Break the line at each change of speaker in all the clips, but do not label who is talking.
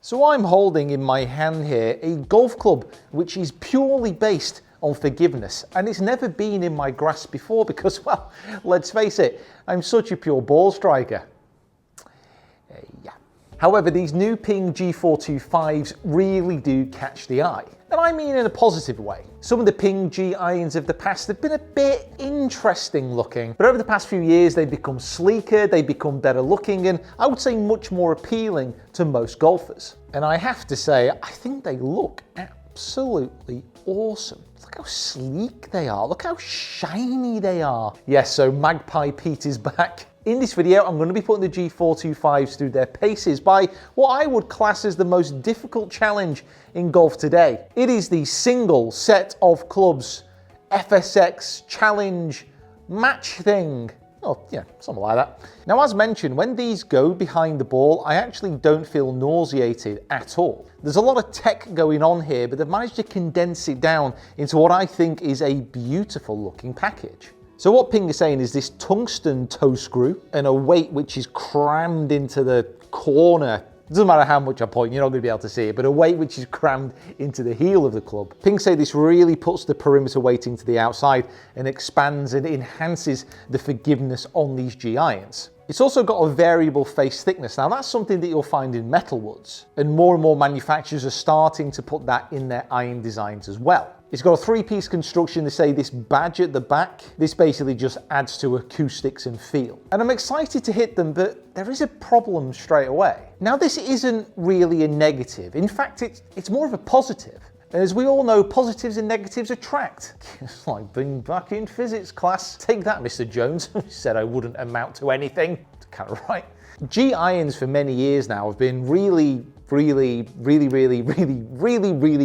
So I'm holding in my hand here a golf club which is purely based on forgiveness, and it's never been in my grasp before because, well, let's face it, I'm such a pure ball striker. Yeah. However, these new PING G425s really do catch the eye. And I mean in a positive way. Some of the PING G irons of the past have been a bit interesting looking, but over the past few years they've become sleeker, they've become better looking, and I would say much more appealing to most golfers. And I have to say, I think they look absolutely awesome. Look how sleek they are, look how shiny they are. Yes, so Magpie Pete is back. In this video, I'm going to be putting the G425s through their paces by what I would class as the most difficult challenge in golf today. It is the single set of clubs FSX challenge match thing. Oh yeah, something like that. Now, as mentioned, when these go behind the ball, I actually don't feel nauseated at all. There's a lot of tech going on here, but they've managed to condense it down into what I think is a beautiful looking package. So what PING is saying is this tungsten toe screw and a weight which is crammed into the corner. It doesn't matter how much I point, you're not going to be able to see it, but a weight which is crammed into the heel of the club. PING say this really puts the perimeter weighting to the outside and expands and enhances the forgiveness on these G irons. It's also got a variable face thickness. Now that's something that you'll find in metal woods, and more manufacturers are starting to put that in their iron designs as well. It's got a three-piece construction. They say this badge at the back, this basically just adds to acoustics and feel. And I'm excited to hit them, but there is a problem straight away. Now this isn't really a negative. In fact, it's more of a positive. And as we all know, positives and negatives attract. It's like being back in physics class. Take that, Mr. Jones. Said I wouldn't amount to anything. It's kind of right. G irons for many years now have been really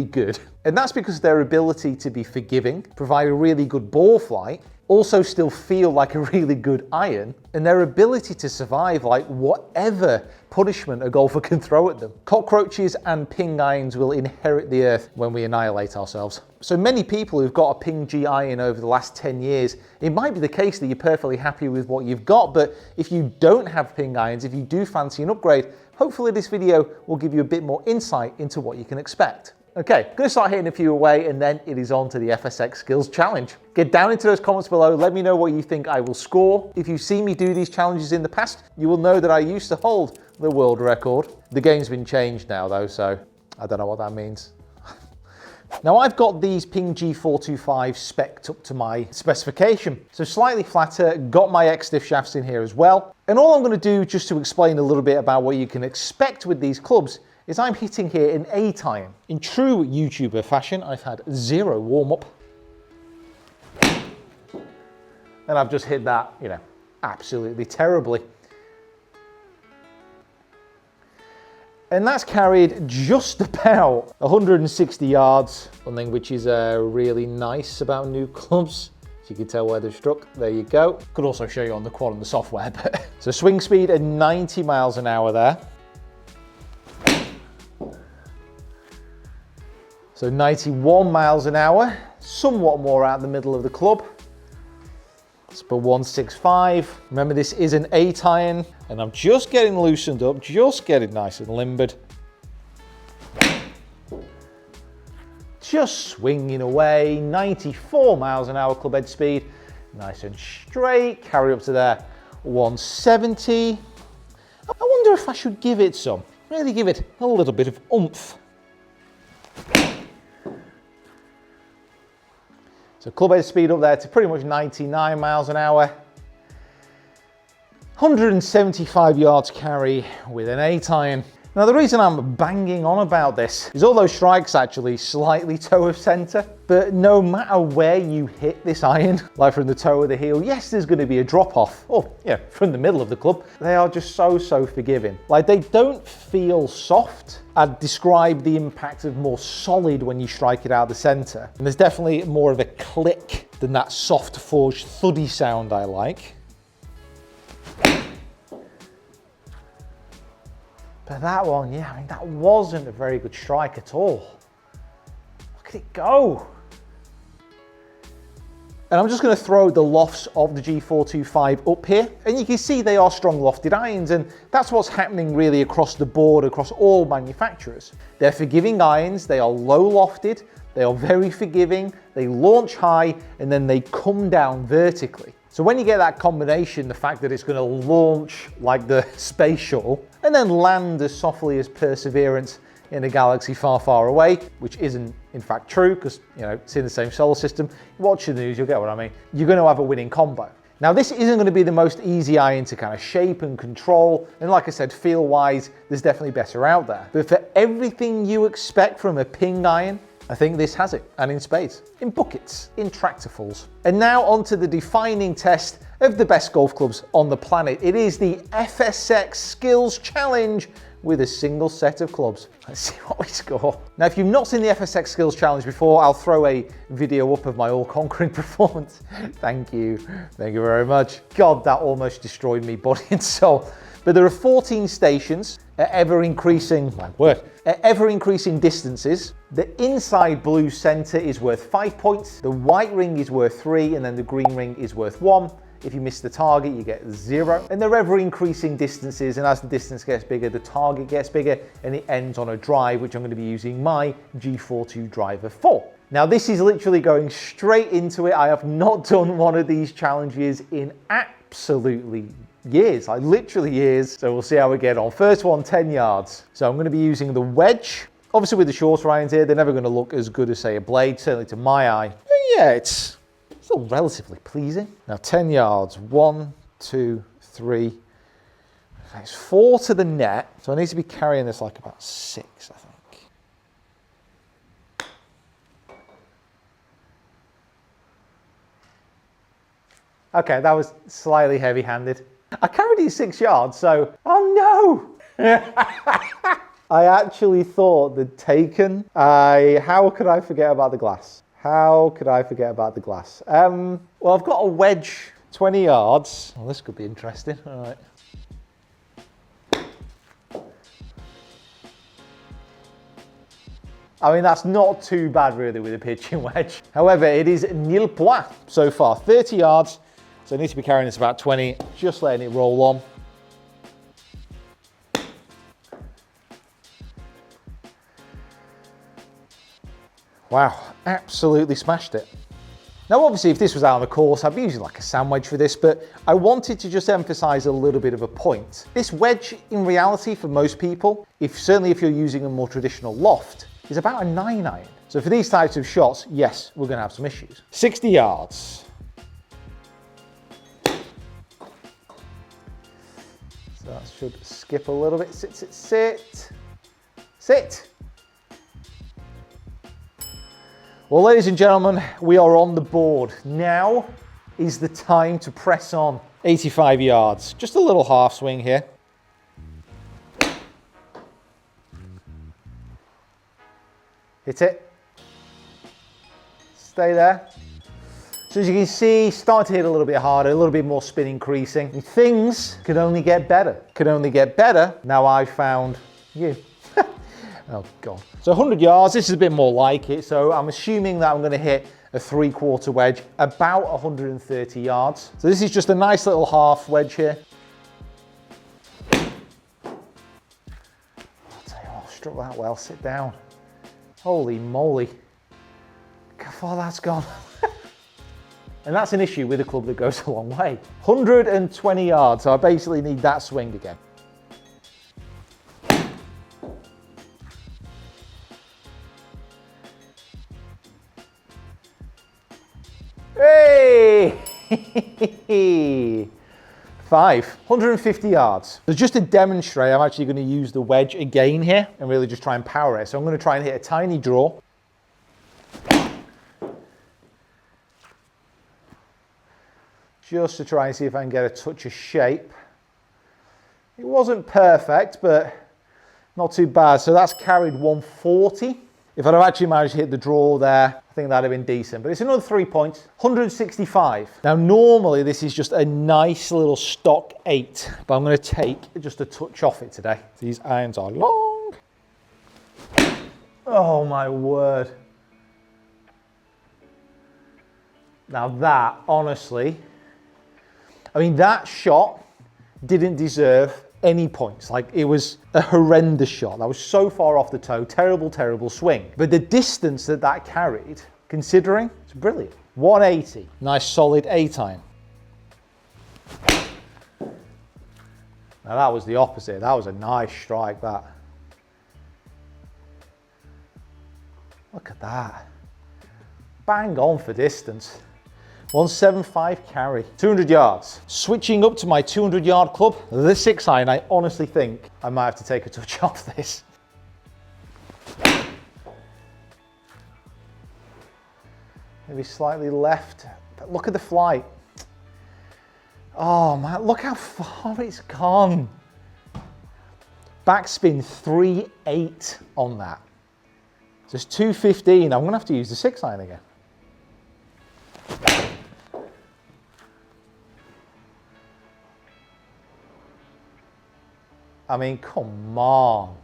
good. And that's because their ability to be forgiving, provide a really good ball flight, also still feel like a really good iron, and their ability to survive like whatever punishment a golfer can throw at them. Cockroaches and PING irons will inherit the earth when we annihilate ourselves. So many people who've got a PING G iron over the last 10 years, it might be the case that you're perfectly happy with what you've got, but if you don't have PING irons, if you do fancy an upgrade, hopefully this video will give you a bit more insight into what you can expect. Okay, I'm going to start hitting a few away, and then it is on to the FSX Skills Challenge. Get down into those comments below, let me know what you think I will score. If you've seen me do these challenges in the past, you will know that I used to hold the world record. The game's been changed now though, so I don't know what that means. Now I've got these PING G425 spec'd up to my specification. So slightly flatter, got my X-Diff shafts in here as well. And all I'm going to do, just to explain a little bit about what you can expect with these clubs, is I'm hitting here an 8 iron. In true YouTuber fashion, I've had zero warm-up. And I've just hit that, you know, absolutely terribly. And that's carried just about 160 yards, something which is really nice about new clubs. So you can tell where they're struck, there you go. Could also show you on the quad and the software, but so swing speed at 90 miles an hour there. So 91 miles an hour, somewhat more out the middle of the club. It's about 165. Remember, this is an 8 iron, and I'm just getting loosened up, just getting nice and limbered. Just swinging away, 94 miles an hour club head speed, nice and straight, carry up to there, 170. I wonder if I should give it some, really give it a little bit of oomph. So club head speed up there to pretty much 99 miles an hour. 175 yards carry with an 8 iron. Now the reason I'm banging on about this is all those strikes actually slightly toe of center, but no matter where you hit this iron, like from the toe of the heel, yes, there's going to be a drop off, or yeah, from the middle of the club. They are just so forgiving. Like, they don't feel soft. I'd describe the impact of more solid when you strike it out the center. And there's definitely more of a click than that soft forged thuddy sound I like. But that one, yeah, I mean, that wasn't a very good strike at all. Look at it go. And I'm just going to throw the lofts of the G425 up here. And you can see they are strong lofted irons, and that's what's happening really across the board, across all manufacturers. They're forgiving irons, they are low lofted, they are very forgiving, they launch high, and then they come down vertically. So when you get that combination, the fact that it's going to launch like the space shuttle, and then land as softly as Perseverance in a galaxy far, far away, which isn't in fact true because, you know, it's in the same solar system. Watch the news, you'll get what I mean. You're going to have a winning combo. Now, this isn't going to be the most easy iron to kind of shape and control. And like I said, feel-wise, there's definitely better out there. But for everything you expect from a PING iron, I think this has it, and in spades, in buckets, in tractorfuls. And now on to the defining test of the best golf clubs on the planet. It is the FSX Skills Challenge with a single set of clubs. Let's see what we score. Now, if you've not seen the FSX Skills Challenge before, I'll throw a video up of my all-conquering performance. Thank you very much. God, that almost destroyed me body and soul. But there are 14 stations at ever-increasing distances. The inside blue center is worth 5 points, the white ring is worth 3, and then the green ring is worth 1. If you miss the target, you get 0. And they're ever-increasing distances, and as the distance gets bigger, the target gets bigger, and it ends on a drive, which I'm going to be using my G42 driver for. Now, this is literally going straight into it. I have not done one of these challenges in absolutely years, like literally years. So we'll see how we get on. First one, 10 yards. So I'm going to be using the wedge. Obviously with the shorter irons here, they're never going to look as good as, say, a blade, certainly to my eye. But yeah, it's still relatively pleasing. Now 10 yards, 1, 2, 3. Okay, it's 4 to the net. So I need to be carrying this like about 6, I think. Okay, that was slightly heavy-handed. I carried it 6 yards, so, oh no! I actually thought they'd taken. How could I forget about the glass? How could I forget about the glass? Well, I've got a wedge, 20 yards. Well, this could be interesting, all right. I mean, that's not too bad really with a pitching wedge. However, it is nil point so far, 30 yards. So I need to be carrying this about 20, just letting it roll on. Wow, absolutely smashed it. Now obviously if this was out on the course, I'd be using like a sand wedge for this, but I wanted to just emphasize a little bit of a point. This wedge, in reality, for most people, certainly if you're using a more traditional loft, is about a 9 iron. So for these types of shots, yes, we're gonna have some issues. 60 yards. So that should skip a little bit. Sit, sit, sit. Sit. Well, ladies and gentlemen, we are on the board. Now is the time to press on. 85 yards. Just a little half swing here. Hit it. Stay there. So as you can see, start to hit a little bit harder, a little bit more spin increasing. And things could only get better. Could only get better. Now I've found you. Oh God. So 100 yards, this is a bit more like it. So I'm assuming that I'm going to hit a 3/4 wedge, about 130 yards. So this is just a nice little half wedge here. I'll tell you what, struck that well, sit down. Holy moly. Look how far that's gone. And that's an issue with a club that goes a long way. 120 yards, so I basically need that swing again. Hey! 150 yards. So just to demonstrate, I'm actually going to use the wedge again here and really just try and power it. So I'm going to try and hit a tiny draw. Just to try and see if I can get a touch of shape. It wasn't perfect, but not too bad. So that's carried 140. If I'd have actually managed to hit the draw there, I think that'd have been decent. But it's another 3 points, 165. Now, normally this is just a nice little stock 8, but I'm going to take just a touch off it today. These irons are long. Oh my word. Now that, honestly, I mean, that shot didn't deserve any points. Like, it was a horrendous shot. That was so far off the toe, terrible, terrible swing. But the distance that that carried, considering, it's brilliant. 180, nice solid 8-iron. Now that was the opposite. That was a nice strike, that. Look at that. Bang on for distance. 175 carry, 200 yards. Switching up to my 200-yard club, the 6-iron, I honestly think I might have to take a touch off this. Maybe slightly left, but look at the flight. Oh man, look how far it's gone. Backspin 3.8 on that. So it's 215. I'm gonna have to use the 6-iron again. I mean, come on.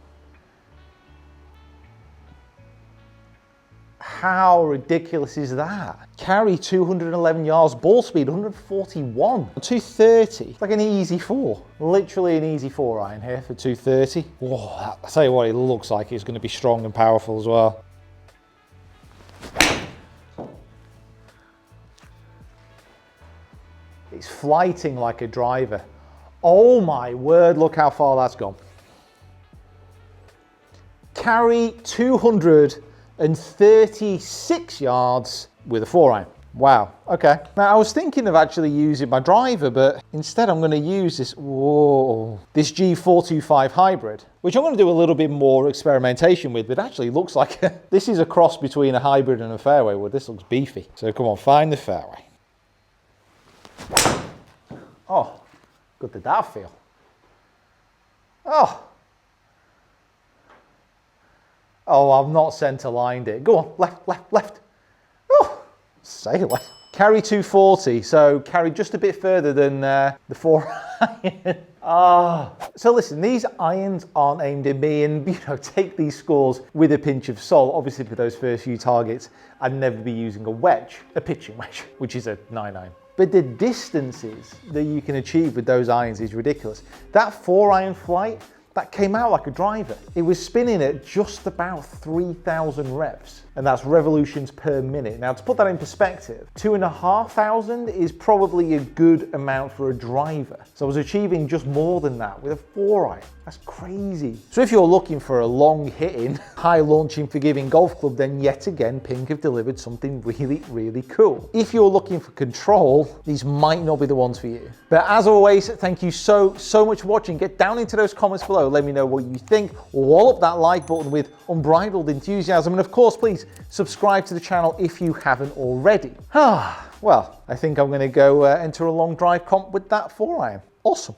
How ridiculous is that? Carry 211 yards, ball speed 141, 230. It's like an easy 4. Literally an easy 4-iron here for 230. Whoa, I tell you what, it looks like it's going to be strong and powerful as well. It's flighting like a driver. Oh my word, look how far that's gone. Carry 236 yards with a 4-iron. Wow, okay. Now I was thinking of actually using my driver, but instead I'm going to use this, this G425 hybrid, which I'm going to do a little bit more experimentation with, but actually looks like this is a cross between a hybrid and a fairway wood. This looks beefy. So come on, find the fairway. Oh, good did that feel? Oh. Oh, I've not centre lined it. Go on, left, left, left. Oh, sailor. Carry 240, so carry just a bit further than the 4-iron. So listen, these irons aren't aimed at me, and take these scores with a pinch of salt. Obviously for those first few targets, I'd never be using a wedge, a pitching wedge, which is a 9-iron. But the distances that you can achieve with those irons is ridiculous. That 4-iron flight, that came out like a driver. It was spinning at just about 3,000 reps, and that's revolutions per minute. Now, to put that in perspective, 2,500 is probably a good amount for a driver. So I was achieving just more than that with a 4-iron. That's crazy. So if you're looking for a long hitting, high launching, forgiving golf club, then yet again, PING have delivered something really, really cool. If you're looking for control, these might not be the ones for you. But as always, thank you so much for watching. Get down into those comments below. Let me know what you think. Wall up that like button with unbridled enthusiasm. And of course, please subscribe to the channel if you haven't already. Well, I think I'm going to go enter a long drive comp with that 4-iron. Awesome.